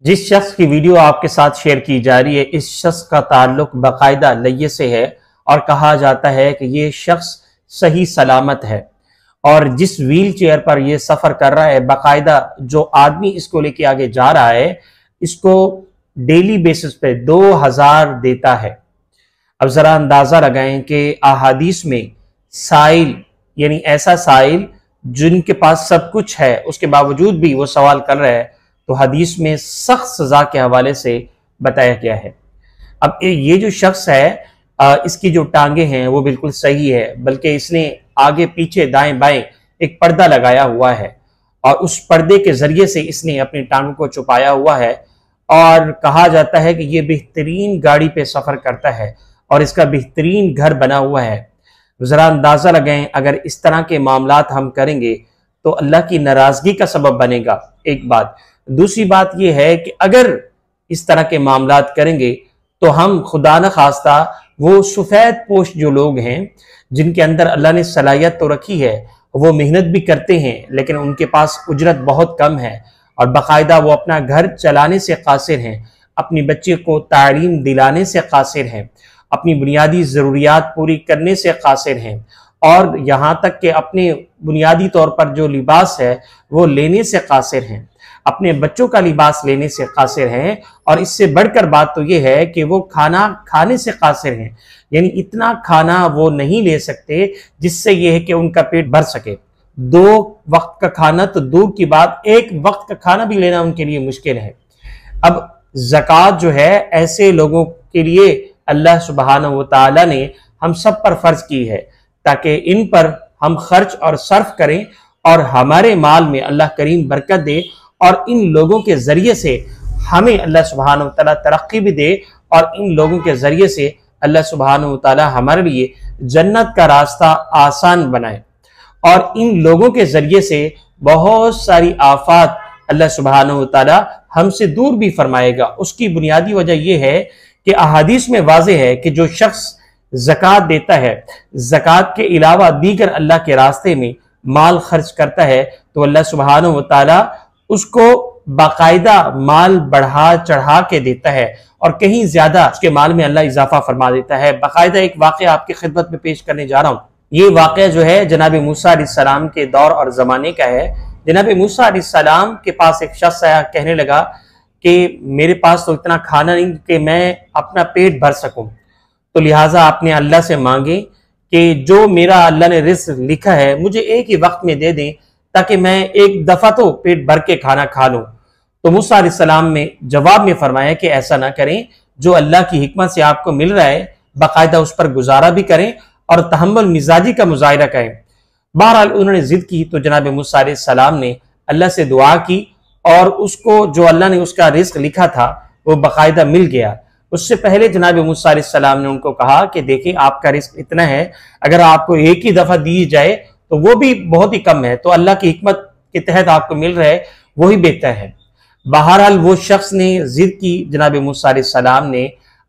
जिस शख्स की वीडियो आपके साथ शेयर की जा रही है, इस शख्स का ताल्लुक बाकायदा लय्ये से है और कहा जाता है कि ये शख्स सही सलामत है। और जिस व्हील चेयर पर यह सफ़र कर रहा है, बाकायदा जो आदमी इसको लेके आगे जा रहा है, इसको डेली बेसिस पे 2000 देता है। अब ज़रा अंदाज़ा लगाएं कि अहादीस में साइल यानी ऐसा साइल जिनके पास सब कुछ है, उसके बावजूद भी वो सवाल कर रहा है, तो हदीस में सख्त सजा के हवाले से बताया गया है। अब ये जो शख्स है, इसकी जो टांगे हैं वो बिल्कुल सही है, बल्कि इसने आगे पीछे दाएं बाएं एक पर्दा लगाया हुआ है और उस पर्दे के जरिए से इसने अपनी टांगों को छुपाया हुआ है। और कहा जाता है कि ये बेहतरीन गाड़ी पे सफ़र करता है और इसका बेहतरीन घर बना हुआ है। ज़रा अंदाज़ा लगाएं, अगर इस तरह के मामलात हम करेंगे तो अल्लाह की नाराज़गी का सबब बनेगा। एक बात। दूसरी बात यह है कि अगर इस तरह के मामलात करेंगे तो हम खुदा न खास्ता वो सफ़ेद पोश जो लोग हैं, जिनके अंदर अल्लाह ने सलाहियत तो रखी है, वो मेहनत भी करते हैं लेकिन उनके पास उजरत बहुत कम है और बाकायदा वो अपना घर चलाने से कासिर हैं, अपनी बच्चे को तालीम दिलाने से कासिर हैं, अपनी बुनियादी ज़रूरियात पूरी करने से कासिर हैं और यहाँ तक कि अपने बुनियादी तौर पर जो लिबास है वो लेने से कासिर हैं, अपने बच्चों का लिबास लेने से कासिर हैं। और इससे बढ़कर बात तो ये है कि वो खाना खाने से कासिर हैं, यानी इतना खाना वो नहीं ले सकते जिससे ये है कि उनका पेट भर सके। 2 वक्त का खाना तो दूर की बात, 1 वक्त का खाना भी लेना उनके लिए मुश्किल है। अब ज़कात जो है ऐसे लोगों के लिए अल्लाह सुब्हानहू व तआला ने हम सब पर फर्ज की है ताकि इन पर हम खर्च और सर्फ करें और हमारे माल में अल्लाह करीम बरकत दे और इन लोगों के जरिए से हमें अल्लाह सुब्हानहू व तआला तरक्की भी दे और इन लोगों के जरिए से अल्लाह सुब्हानहू व तआला हमारे लिए जन्नत का रास्ता आसान बनाए और इन लोगों के जरिए से बहुत सारी आफात अल्लाह सुब्हानहू व तआला हमसे दूर भी फरमाएगा। उसकी बुनियादी वजह यह है कि अहादीस में वाज़ेह है कि जो शख्स ज़कात देता है, ज़कात के अलावा दीगर अल्लाह के रास्ते में माल खर्च करता है, तो अल्लाह सुब्हानहू व तआला उसको बाकायदा माल बढ़ा चढ़ा के देता है और कहीं ज्यादा उसके माल में अल्लाह इजाफा फरमा देता है। बाकायदा एक वाक़या आपकी खिदमत में पेश करने जा रहा हूँ। ये वाक़या जो है जनाब मूसा अलैहिस्सलाम के दौर और ज़माने का है। जनाब मूसा अलैहिस्सलाम के पास एक शख्स आया, कहने लगा कि मेरे पास तो इतना खाना नहीं कि मैं अपना पेट भर सकूं, तो लिहाजा आपने अल्लाह से मांगे कि जो मेरा अल्लाह ने रिज़्क़ लिखा है मुझे एक ही वक्त में दे दें ताकि मैं एक दफ़ा तो पेट भर के खाना खा लूँ। तो मूसा अलैहिस्सलाम ने जवाब में फरमाया कि ऐसा ना करें, जो अल्लाह की हिकमत से आपको मिल रहा है बाकायदा उस पर गुजारा भी करें और तहम्मुल मिजाजी का मुजाहिरा करें। बहरहाल उन्होंने जिद की तो जनाब मूसा अलैहिस्सलाम ने अल्लाह से दुआ की और उसको जो अल्लाह ने उसका रिज़्क़ लिखा था वो बाकायदा मिल गया। उससे पहले जनाब मूसा अलैहिस्सलाम ने उनको कहा कि देखिए आपका रिज़्क़ इतना है, अगर आपको एक ही दफ़ा दी जाए तो वो भी बहुत ही कम है, तो अल्लाह की हिकमत के तहत आपको मिल रहा है वही बेहतर है। बहरहाल वो शख्स ने जिद की, जनाब मूसा अलैहिस्सलाम ने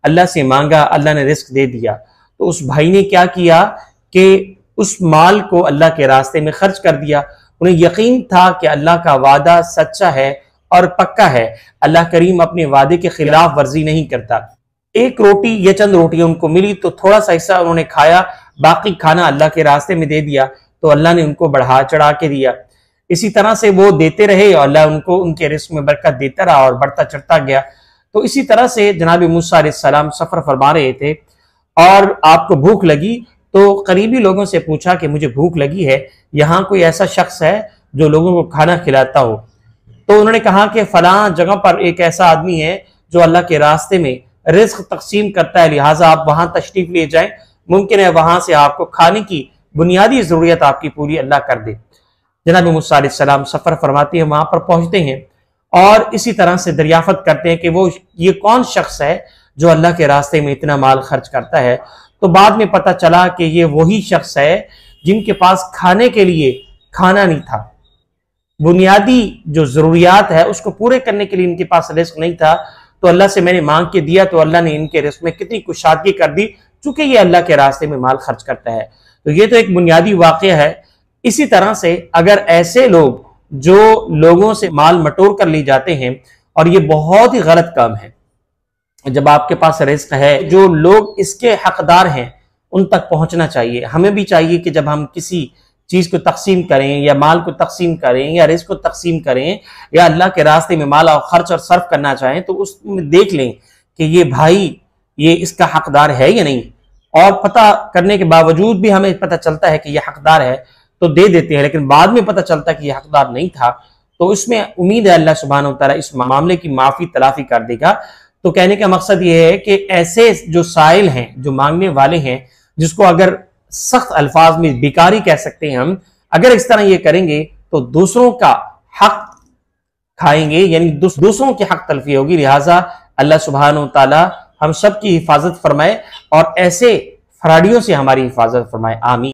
अल्लाह से मांगा, अल्लाह ने रिज़्क़ दे दिया। तो उस भाई ने क्या किया कि उस माल को अल्लाह के रास्ते में खर्च कर दिया। उन्हें यकीन था कि अल्लाह का वादा सच्चा है और पक्का है, अल्लाह करीम अपने वादे के खिलाफ वर्जी नहीं करता। एक रोटी या चंद रोटियां उनको मिली तो थोड़ा सा हिस्सा उन्होंने खाया, बाकी खाना अल्लाह के रास्ते में दे दिया, तो अल्लाह ने उनको बढ़ा चढ़ा के दिया। इसी तरह से वो देते रहे और अल्लाह उनको उनके रिज़्क़ में बरकत देता रहा और बढ़ता चढ़ता गया। तो इसी तरह से जनाब मूसा अलैहिस्सलाम सफ़र फरमा रहे थे और आपको भूख लगी तो करीबी लोगों से पूछा कि मुझे भूख लगी है, यहाँ कोई ऐसा शख्स है जो लोगों को खाना खिलाता हो? तो उन्होंने कहा कि फलां जगह पर एक ऐसा आदमी है जो अल्लाह के रास्ते में रिज़्क़ तकसीम करता है, लिहाजा आप वहां तशरीफ ले जाएं, मुमकिन है वहां से आपको खाने की बुनियादी ज़रूरियत आपकी पूरी अल्लाह कर दे। जनाब मूसा अलैहिस्सलाम सफ़र फरमाते हैं, वहां पर पहुंचते हैं और इसी तरह से दरियाफत करते हैं कि वो ये कौन शख्स है जो अल्लाह के रास्ते में इतना माल खर्च करता है। तो बाद में पता चला कि ये वही शख्स है जिनके पास खाने के लिए खाना नहीं था, बुनियादी जो ज़रूरियात है उसको पूरे करने के लिए इनके पास रिज़्क़ नहीं था। तो अल्लाह से मैंने मांग के दिया तो अल्लाह ने इनके रिज़्क़ में कितनी कुशादगी कर दी, चूंकि ये अल्लाह के रास्ते में माल खर्च करता है। तो ये तो एक बुनियादी वाक़या है। इसी तरह से अगर ऐसे लोग जो लोगों से माल मटोर कर ले जाते हैं और ये बहुत ही गलत काम है। जब आपके पास रिस्क है, जो लोग इसके हकदार हैं उन तक पहुंचना चाहिए। हमें भी चाहिए कि जब हम किसी चीज को तकसीम करें या माल को तकसीम करें या रिस्क को तकसीम करें या अल्लाह के रास्ते में माल और खर्च और सर्फ करना चाहें, तो उसमें देख लें कि ये भाई ये इसका हकदार है या नहीं। और पता करने के बावजूद भी हमें पता चलता है कि यह हकदार है तो दे देते हैं, लेकिन बाद में पता चलता है कि यह हकदार नहीं था, तो इसमें उम्मीद है अल्लाह सुब्हानहू व तआला इस मामले की माफी तलाफी कर देगा। तो कहने का मकसद यह है कि ऐसे जो साइल हैं, जो मांगने वाले हैं, जिसको अगर सख्त अल्फाज में बेकारी कह सकते हैं हम, अगर इस तरह ये करेंगे तो दूसरों का हक खाएंगे, यानी दूसरों की हक तलफी होगी। लिहाजा अल्लाह सुब्हानहू व तआला हम सब की हिफाजत फरमाए और ऐसे फराडियों से हमारी हिफाजत फरमाए। आमीन।